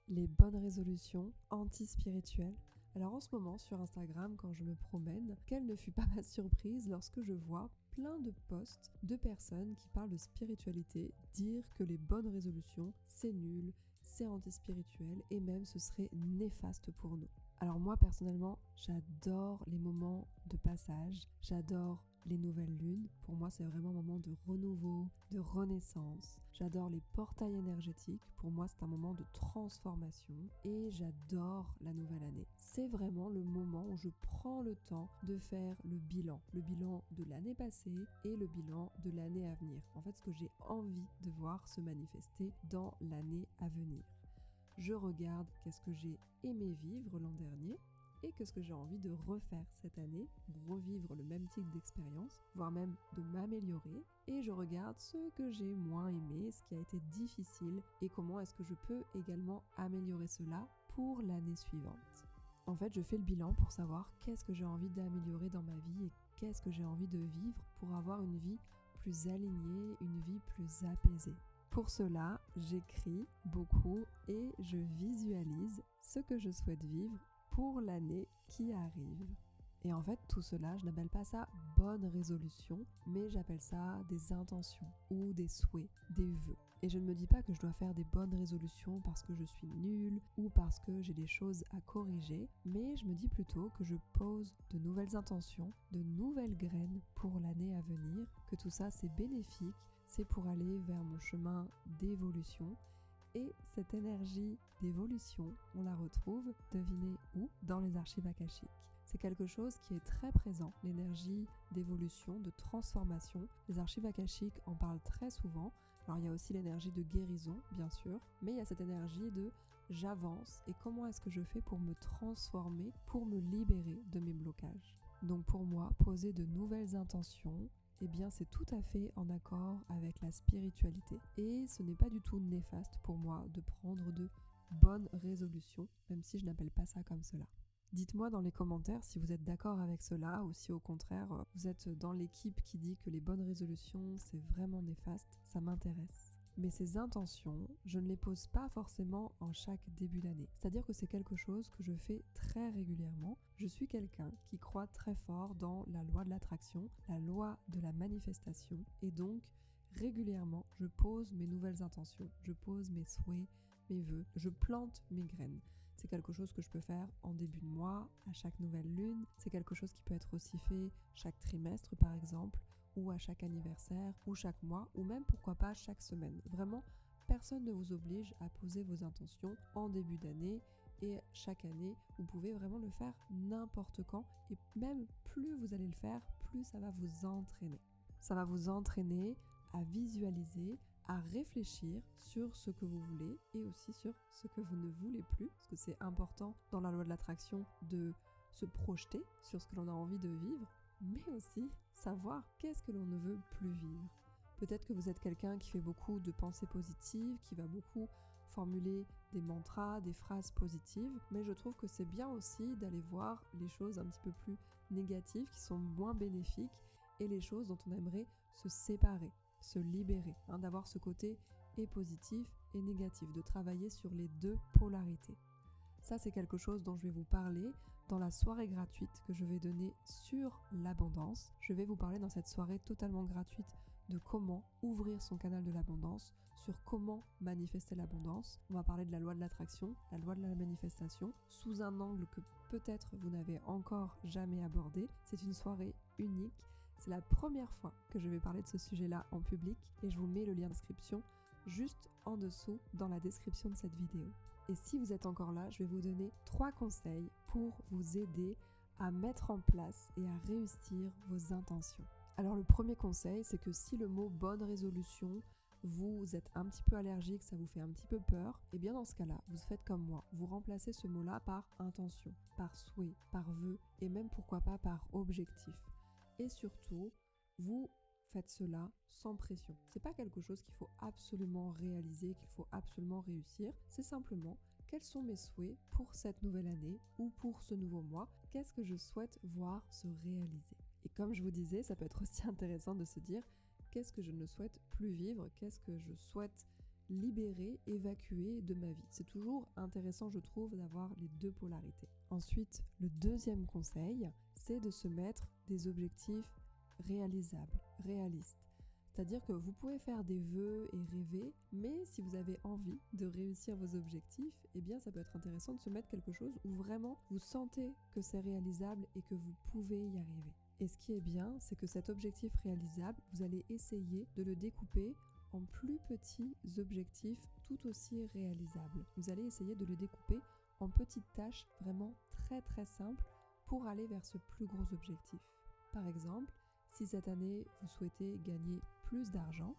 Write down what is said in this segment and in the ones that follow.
les bonnes résolutions anti-spirituelles. Alors en ce moment sur Instagram, quand je me promène, quelle ne fut pas ma surprise lorsque je vois plein de posts de personnes qui parlent de spiritualité, dire que les bonnes résolutions, c'est nul, c'est anti-spirituel et même ce serait néfaste pour nous. Alors moi personnellement, j'adore les moments de passage, j'adore les nouvelles lunes. Pour moi, c'est vraiment un moment de renouveau, de renaissance. J'adore les portails énergétiques. Pour moi, c'est un moment de transformation et j'adore la nouvelle année. C'est vraiment le moment où je prends le temps de faire le bilan de l'année passée et le bilan de l'année à venir. En fait, ce que j'ai envie de voir se manifester dans l'année à venir. Je regarde qu'est-ce que j'ai aimé vivre l'an dernier et qu'est-ce que j'ai envie de refaire cette année, revivre le même type d'expérience, voire même de m'améliorer. Et je regarde ce que j'ai moins aimé, ce qui a été difficile et comment est-ce que je peux également améliorer cela pour l'année suivante. En fait, je fais le bilan pour savoir qu'est-ce que j'ai envie d'améliorer dans ma vie et qu'est-ce que j'ai envie de vivre pour avoir une vie plus alignée, une vie plus apaisée. Pour cela, j'écris beaucoup et je visualise ce que je souhaite vivre pour l'année qui arrive. Et en fait, tout cela, je n'appelle pas ça bonne résolution, mais j'appelle ça des intentions ou des souhaits, des vœux. Et je ne me dis pas que je dois faire des bonnes résolutions parce que je suis nulle ou parce que j'ai des choses à corriger, mais je me dis plutôt que je pose de nouvelles intentions, de nouvelles graines pour l'année à venir, que tout ça c'est bénéfique, c'est pour aller vers mon chemin d'évolution. Et cette énergie d'évolution, on la retrouve, devinez où? Dans les archives akashiques. C'est quelque chose qui est très présent, l'énergie d'évolution, de transformation. Les archives akashiques en parlent très souvent. Alors il y a aussi l'énergie de guérison, bien sûr, mais il y a cette énergie de j'avance et comment est-ce que je fais pour me transformer, pour me libérer de mes blocages. Donc pour moi, poser de nouvelles intentions, eh bien c'est tout à fait en accord avec la spiritualité. Et ce n'est pas du tout néfaste pour moi de prendre de bonnes résolutions, même si je n'appelle pas ça comme cela. Dites-moi dans les commentaires si vous êtes d'accord avec cela ou si au contraire vous êtes dans l'équipe qui dit que les bonnes résolutions c'est vraiment néfaste, ça m'intéresse. Mais ces intentions, je ne les pose pas forcément en chaque début d'année. C'est-à-dire que c'est quelque chose que je fais très régulièrement. Je suis quelqu'un qui croit très fort dans la loi de l'attraction, la loi de la manifestation. Et donc, régulièrement, je pose mes nouvelles intentions, je pose mes souhaits, mes vœux, je plante mes graines. C'est quelque chose que je peux faire en début de mois, à chaque nouvelle lune. C'est quelque chose qui peut être aussi fait chaque trimestre par exemple, ou à chaque anniversaire, ou chaque mois, ou même pourquoi pas chaque semaine. Vraiment, personne ne vous oblige à poser vos intentions en début d'année et chaque année, vous pouvez vraiment le faire n'importe quand et même plus vous allez le faire, plus ça va vous entraîner. Ça va vous entraîner à visualiser, à réfléchir sur ce que vous voulez et aussi sur ce que vous ne voulez plus, parce que c'est important dans la loi de l'attraction de se projeter sur ce que l'on a envie de vivre, mais aussi savoir qu'est-ce que l'on ne veut plus vivre. Peut-être que vous êtes quelqu'un qui fait beaucoup de pensées positives, qui va beaucoup formuler des mantras, des phrases positives, mais je trouve que c'est bien aussi d'aller voir les choses un petit peu plus négatives, qui sont moins bénéfiques, et les choses dont on aimerait se séparer, se libérer, d'avoir ce côté et positif et négatif, de travailler sur les deux polarités. Ça, c'est quelque chose dont je vais vous parler dans la soirée gratuite que je vais donner sur l'abondance. Je vais vous parler dans cette soirée totalement gratuite de comment ouvrir son canal de l'abondance, sur comment manifester l'abondance. On va parler de la loi de l'attraction, la loi de la manifestation, sous un angle que peut-être vous n'avez encore jamais abordé. C'est une soirée unique. C'est la première fois que je vais parler de ce sujet-là en public et je vous mets le lien d'inscription juste en dessous dans la description de cette vidéo. Et si vous êtes encore là, je vais vous donner 3 conseils pour vous aider à mettre en place et à réussir vos intentions. Alors le premier conseil, c'est que si le mot bonne résolution, vous êtes un petit peu allergique, ça vous fait un petit peu peur, et bien dans ce cas-là, vous faites comme moi, vous remplacez ce mot-là par intention, par souhait, par vœu et même pourquoi pas par objectif. Et surtout, vous faites cela sans pression. C'est pas quelque chose qu'il faut absolument réaliser, qu'il faut absolument réussir. C'est simplement quels sont mes souhaits pour cette nouvelle année ou pour ce nouveau mois. Qu'est-ce que je souhaite voir se réaliser? Et comme je vous disais, ça peut être aussi intéressant de se dire qu'est-ce que je ne souhaite plus vivre, qu'est-ce que je souhaite libérer, évacuer de ma vie. C'est toujours intéressant, je trouve, d'avoir les deux polarités. Ensuite, le deuxième conseil, c'est de se mettre des objectifs réalisables, réalistes. C'est-à-dire que vous pouvez faire des vœux et rêver, mais si vous avez envie de réussir vos objectifs, eh bien ça peut être intéressant de se mettre quelque chose où vraiment vous sentez que c'est réalisable et que vous pouvez y arriver. Et ce qui est bien, c'est que cet objectif réalisable, vous allez essayer de le découper en plus petits objectifs tout aussi réalisables. Vous allez essayer de le découper en petites tâches vraiment très très simples pour aller vers ce plus gros objectif. Par exemple, si cette année vous souhaitez gagner plus d'argent,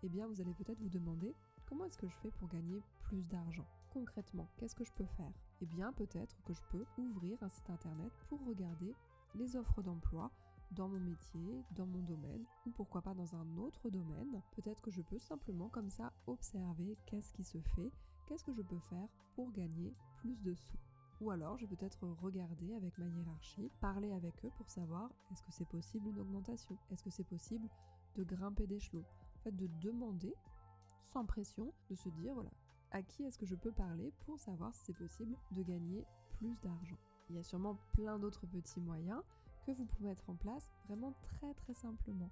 eh bien vous allez peut-être vous demander comment est-ce que je fais pour gagner plus d'argent ? Concrètement, qu'est-ce que je peux faire ? Eh bien peut-être que je peux ouvrir un site internet pour regarder les offres d'emploi dans mon métier, dans mon domaine ou pourquoi pas dans un autre domaine. Peut-être que je peux simplement comme ça observer qu'est-ce qui se fait, qu'est-ce que je peux faire pour gagner plus de sous. Ou alors, je vais peut-être regarder avec ma hiérarchie, parler avec eux pour savoir est-ce que c'est possible une augmentation ? Est-ce que c'est possible de grimper d'échelon ? En fait, de demander, sans pression, de se dire, voilà, à qui est-ce que je peux parler pour savoir si c'est possible de gagner plus d'argent ? Il y a sûrement plein d'autres petits moyens que vous pouvez mettre en place vraiment très très simplement,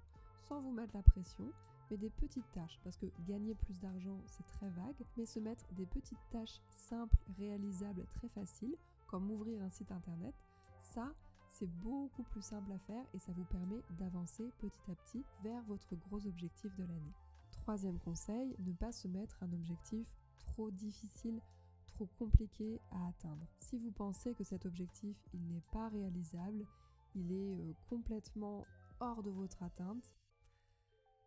sans vous mettre la pression, mais des petites tâches, parce que gagner plus d'argent, c'est très vague, mais se mettre des petites tâches simples, réalisables, très faciles, comme ouvrir un site internet, ça, c'est beaucoup plus simple à faire et ça vous permet d'avancer petit à petit vers votre gros objectif de l'année. Troisième conseil, ne pas se mettre un objectif trop difficile, trop compliqué à atteindre. Si vous pensez que cet objectif, il n'est pas réalisable, il est complètement hors de votre atteinte,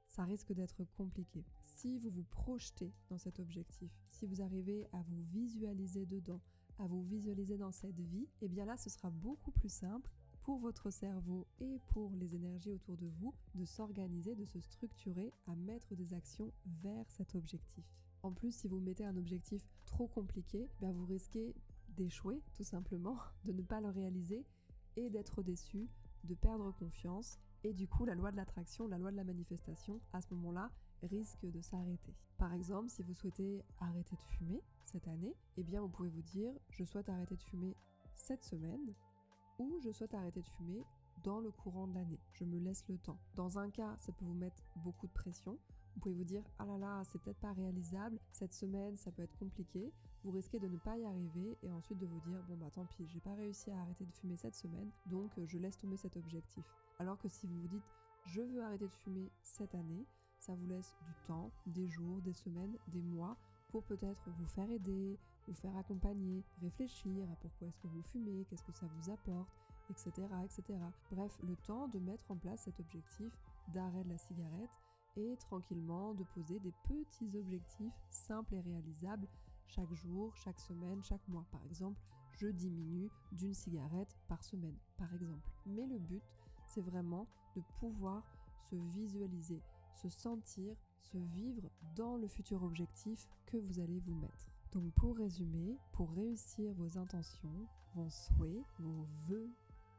ça risque d'être compliqué. Si vous vous projetez dans cet objectif, si vous arrivez à vous visualiser dedans, à vous visualiser dans cette vie, eh bien là, ce sera beaucoup plus simple pour votre cerveau et pour les énergies autour de vous de s'organiser, de se structurer, à mettre des actions vers cet objectif. En plus, si vous mettez un objectif trop compliqué, bien vous risquez d'échouer tout simplement, de ne pas le réaliser et d'être déçu, de perdre confiance. Et du coup, la loi de l'attraction, la loi de la manifestation, à ce moment-là, risque de s'arrêter. Par exemple, si vous souhaitez arrêter de fumer cette année, eh bien vous pouvez vous dire « je souhaite arrêter de fumer cette semaine » ou « je souhaite arrêter de fumer dans le courant de l'année ». Je me laisse le temps. Dans un cas, ça peut vous mettre beaucoup de pression. Vous pouvez vous dire « ah là là, c'est peut-être pas réalisable, cette semaine, ça peut être compliqué ». Vous risquez de ne pas y arriver et ensuite de vous dire « bon bah tant pis, j'ai pas réussi à arrêter de fumer cette semaine, donc je laisse tomber cet objectif ». Alors que si vous vous dites « je veux arrêter de fumer cette année », ça vous laisse du temps, des jours, des semaines, des mois pour peut-être vous faire aider, vous faire accompagner, réfléchir à pourquoi est-ce que vous fumez, qu'est-ce que ça vous apporte, etc., etc. Bref, le temps de mettre en place cet objectif d'arrêt de la cigarette et tranquillement de poser des petits objectifs simples et réalisables chaque jour, chaque semaine, chaque mois. Par exemple, je diminue d'une cigarette par semaine, par exemple. Mais le but, c'est vraiment de pouvoir se visualiser, se sentir, se vivre dans le futur objectif que vous allez vous mettre. Donc pour résumer, pour réussir vos intentions, vos souhaits, vos vœux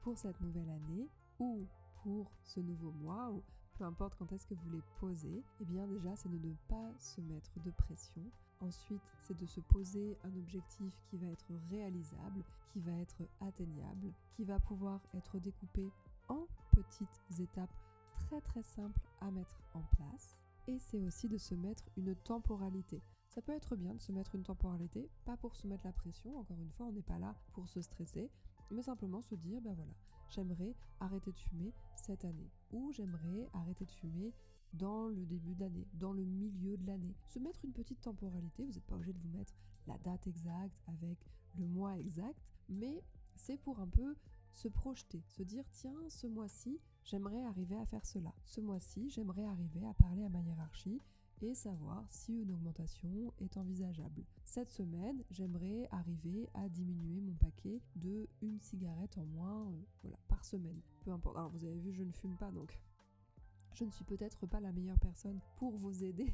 pour cette nouvelle année ou pour ce nouveau mois ou peu importe quand est-ce que vous les posez, eh bien déjà c'est de ne pas se mettre de pression. Ensuite, c'est de se poser un objectif qui va être réalisable, qui va être atteignable, qui va pouvoir être découpé en petites étapes très très simples à mettre en place. Et c'est aussi de se mettre une temporalité. Ça peut être bien de se mettre une temporalité, pas pour se mettre la pression, encore une fois, on n'est pas là pour se stresser, mais simplement se dire, ben voilà, j'aimerais arrêter de fumer cette année, ou j'aimerais arrêter de fumer dans le début de l'année, dans le milieu de l'année. Se mettre une petite temporalité, vous n'êtes pas obligé de vous mettre la date exacte avec le mois exact, mais c'est pour un peu se projeter, se dire tiens, ce mois-ci, j'aimerais arriver à faire cela. Ce mois-ci, j'aimerais arriver à parler à ma hiérarchie et savoir si une augmentation est envisageable. Cette semaine, j'aimerais arriver à diminuer mon paquet de une cigarette en moins par semaine. Peu importe. Alors vous avez vu, je ne fume pas donc je ne suis peut-être pas la meilleure personne pour vous aider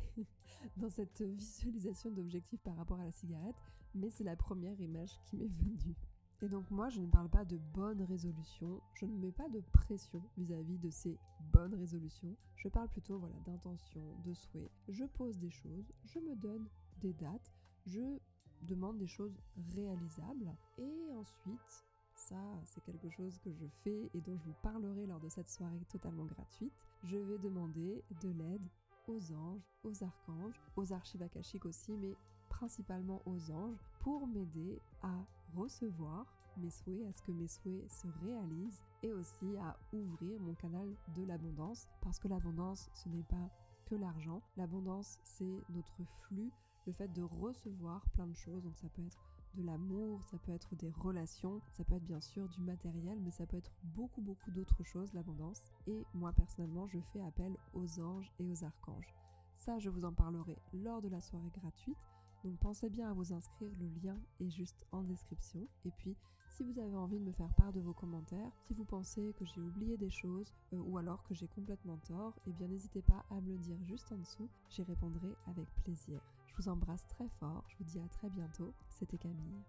dans cette visualisation d'objectifs par rapport à la cigarette, mais c'est la première image qui m'est venue. Et donc moi, je ne parle pas de bonnes résolutions, je ne mets pas de pression vis-à-vis de ces bonnes résolutions, je parle plutôt d'intention, de souhait. Je pose des choses, je me donne des dates, je demande des choses réalisables et ensuite, ça c'est quelque chose que je fais et dont je vous parlerai lors de cette soirée totalement gratuite, je vais demander de l'aide aux anges, aux archanges, aux archives akashiques aussi, mais principalement aux anges pour m'aider à recevoir mes souhaits, à ce que mes souhaits se réalisent et aussi à ouvrir mon canal de l'abondance parce que l'abondance ce n'est pas que l'argent, l'abondance c'est notre flux, le fait de recevoir plein de choses, donc ça peut être de l'amour, ça peut être des relations, ça peut être bien sûr du matériel, mais ça peut être beaucoup d'autres choses, l'abondance. Et moi personnellement, je fais appel aux anges et aux archanges. Ça, je vous en parlerai lors de la soirée gratuite. Donc pensez bien à vous inscrire, le lien est juste en description. Et puis, si vous avez envie de me faire part de vos commentaires, si vous pensez que j'ai oublié des choses ou alors que j'ai complètement tort, eh bien n'hésitez pas à me le dire juste en dessous, j'y répondrai avec plaisir. Je vous embrasse très fort, je vous dis à très bientôt, c'était Camille.